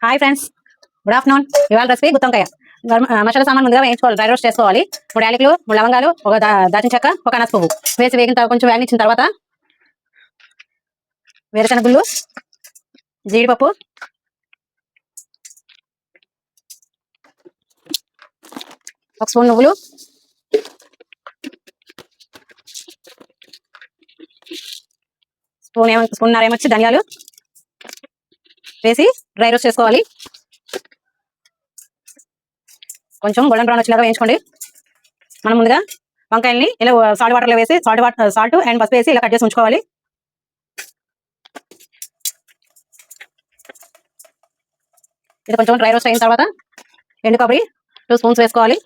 Hi friends, good afternoon. ఇవాళ recipe గుత్తొంకాయ. Masala సామాన్ ముందుగా వేయించుకోవాలి, డ్రై రోస్ట్ చేసుకోవాలి. 3 యాలకులు, 3 లవంగాలు, ఒక దాచిన చెక్క, ఒక అనాస పువ్వు వేసి వేగిన కొంచెం వేగనిచ్చిన తర్వాత వేరుశెనగ గుళ్ళు, జీడిపప్పు, ఒక స్పూన్ నువ్వులు, స్పూన్నర ఏమొచ్చి ధనియాలు వేసి డ్రై రోస్ట్ చేసుకోవాలి. కొంచెం గోల్డెన్ బ్రౌన్ వచ్చేలాగా వేయించుకోండి. మనం ముందుగా వంకాయల్ని ఇలా సాల్ట్ వాటర్లో వేసి సాల్ట్ అండ్ పసుపు వేసి ఇలా కట్ చేసి ఉంచుకోవాలి. ఇది కొంచెం డ్రై రోస్ట్ అయిన తర్వాత ఎండు కొబ్బరి 2 స్పూన్స్ వేసుకోవాలి.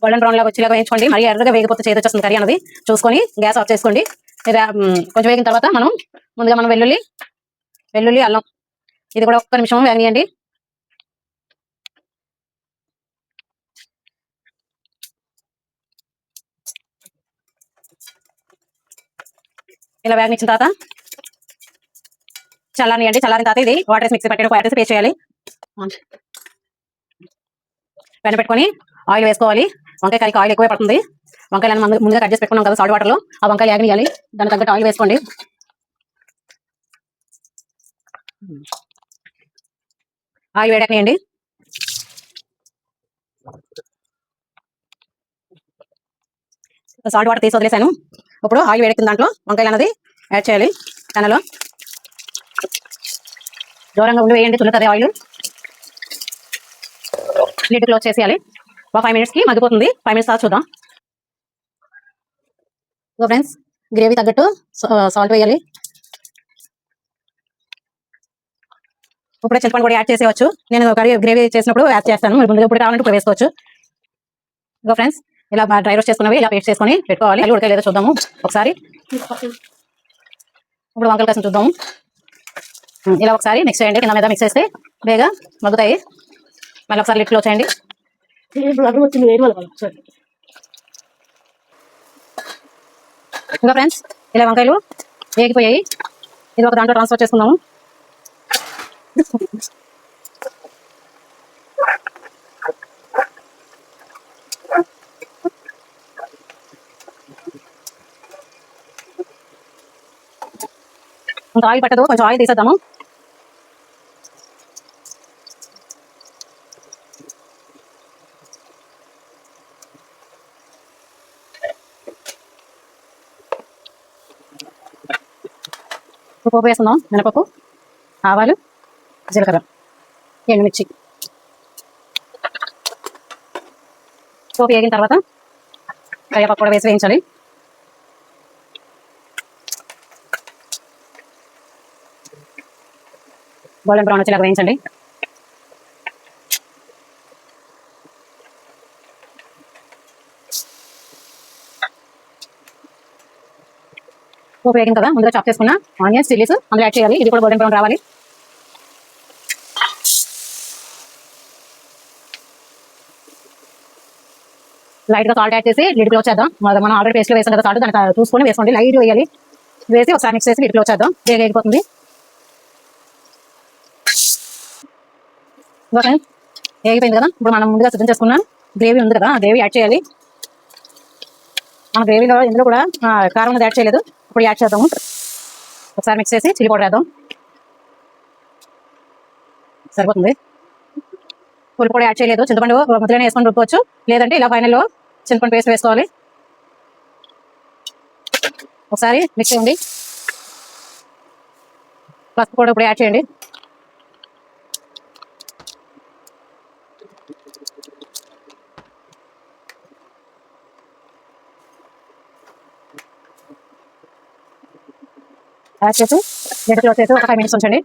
గోల్డెన్ బ్రౌన్ లాగా వచ్చేలాగా వేయించుకోండి. మరి ఎర్రగా వేగిపోతే చేతి వచ్చేస్తుంది కర్రీ అన్నది చూసుకొని గ్యాస్ ఆఫ్ చేసుకోండి. కొంచెం వేగిన తర్వాత ముందుగా మనం వెల్లుల్లి అల్లం ఇది కూడా ఒక్క నిమిషం వేగనియండి. ఇలా వేగనిచ్చిన తర్వాత చల్లారనియండి. చల్లారిన తర్వాత ఇది వాటర్ వేసి మిక్సీ పట్టి వాటర్ వేసి పేస్ట్ చేయాలి. పెన పెట్టుకొని ఆయిల్ వేసుకోవాలి. వంకాయ కర్రీకి ఆయిల్ ఎక్కువే పడుతుంది. వంకాయలను ముందుగా కట్ చేసి పెట్టుకున్నాం కదా సాల్ట్ వాటర్లో, ఆ వంకాయలు వేగనియాలి. దాని తగ్గట్టు ఆయిల్ వేసుకోండి. ఆయిల్ వేడకనియండి. సాల్ట్ వాటర్ తీసి వదిలేసాను. ఇప్పుడు ఆయిల్ వేడెక్కిన దాంట్లో వంకాయలు అన్నది యాడ్ చేయాలి. పెనలో దూరంగా ఉండి వేయండి, తుల్లుతుంది ఆయిల్. లిడ్ క్లోజ్ చేసేయాలి. ఒక 5 మినిట్స్కి మగ్గిపోతుంది. 5 మినిట్స్ తర్వాత చూద్దాం. ఫ్రెండ్స్, గ్రేవీ తగ్గట్టు సాల్ట్ వేయాలి. ఇప్పుడే చింతపండు కూడా యాడ్ చేసేవచ్చు. నేను గ్రేవీ చేసినప్పుడు యాడ్ చేస్తాను. మీరు ముందుగా ఇప్పుడు కావాలంటే ఇప్పుడు వేసుకోవచ్చు. ఫ్రెండ్స్, ఇలా డ్రై రోస్ట్ చేసుకున్నవి ఇలా పేస్ట్ చేసుకొని పెట్టుకోవాలి. అది ఉడకలేదో చూద్దాము ఒకసారి. ఇప్పుడు వంకాయలు కాసిన చూద్దాము. ఇలా ఒకసారి మిక్స్ చేయండి. కింద మీద మిక్స్ చేస్తే బేగా మగ్గుతాయి. మళ్ళీ ఒకసారి లిడ్ క్లోజ్ చేయండి. ఇంకా ఫ్రెండ్స్, ఇలా వంకాయలు వేగిపోయాయి. ఇది ఒక దాంట్లో ట్రాన్స్ఫర్ చేసుకుందాము. ఇంకా ఆయిల్ పట్టదు, కొంచెం ఆయిల్ తీసేద్దాము. పోపు వేసుకుందాం. మినపప్పు, ఆవాలు, జీలకర్ర, ఎండుమిర్చి. పోపు వేగిన తర్వాత కరివేపాకు కూడా వేసి వేయించాలి. గోల్డెన్ బ్రౌన్ వచ్చేలాగా వేయించండి. పోపు వేగిన కదా ముందుగా చాప్ చేసుకున్న ఆనియన్స్, చిల్లీస్ అందులో యాడ్ చేయాలి. ఇది కూడా గోల్డెన్ బ్రౌన్ రావాలి. లైట్గా సాల్ట్ యాడ్ చేసి లిడ్ క్లోజ్ చేద్దాం. మనం ఆల్రెడీ పేస్ట్లో వేసాం కదా సాల్ట్, దానికి చూసుకొని వేసుకోండి. లైట్ వేయాలి. వేసి ఒకసారి మిక్స్ చేసి లిడ్ క్లోజ్ చేద్దాం. వేగిపోతుంది. వేగిపోయింది కదా. ఇప్పుడు మనం ముందుగా సిద్ధం చేసుకున్న గ్రేవీ ఉంది కదా, ఆ గ్రేవీ యాడ్ చేయాలి. మన గ్రేవీలో ఇందులో కూడా కారం అనేది యాడ్ చేయలేదు, ఇప్పుడు యాడ్ చేద్దాము. ఒకసారి మిక్స్ చేసి చిల్లీ పౌడర్ వేద్దాం. సరిపోతుంది. పులుపు కూడా యాడ్ చేయలేదు. చింతపండు ముద్దలోనే వేసుకొని రుబ్బవచ్చు, లేదంటే ఇలా ఫైనల్లో చింతపండు పేస్ట్ వేసుకోవాలి. ఒకసారి మిక్స్ చేయండి. పసుపు కూడా ఇప్పుడు యాడ్ చేయండి. యాడ్ చేసి లిడ్ క్లోజ్ చేసి ఒక 5 మినిట్స్ ఉంచండి.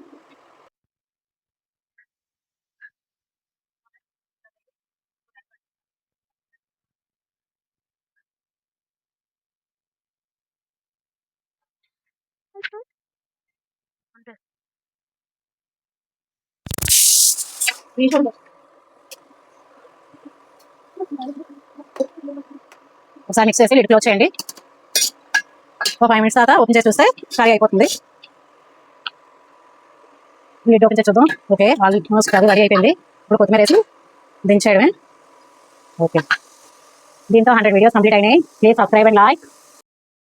ఒకసారి మిక్స్ చేసి లిడ్ క్లోజ్ చేయండి. ఒక 5 minutes తర్వాత ఓపెన్ చేసి చూస్తే కర్రీ అయిపోతుంది. లిడ్ ఓపెన్ చేసి చూద్దాం. ఓకే, ఆల్మోస్ట్ కర్రీ రెడీ అయిపోయింది. ఇప్పుడు కొత్తిమీర వేసి దించేయడమే. ఓకే, దీంతో 100 వీడియోస్ కంప్లీట్ అయినాయి. Please subscribe and like.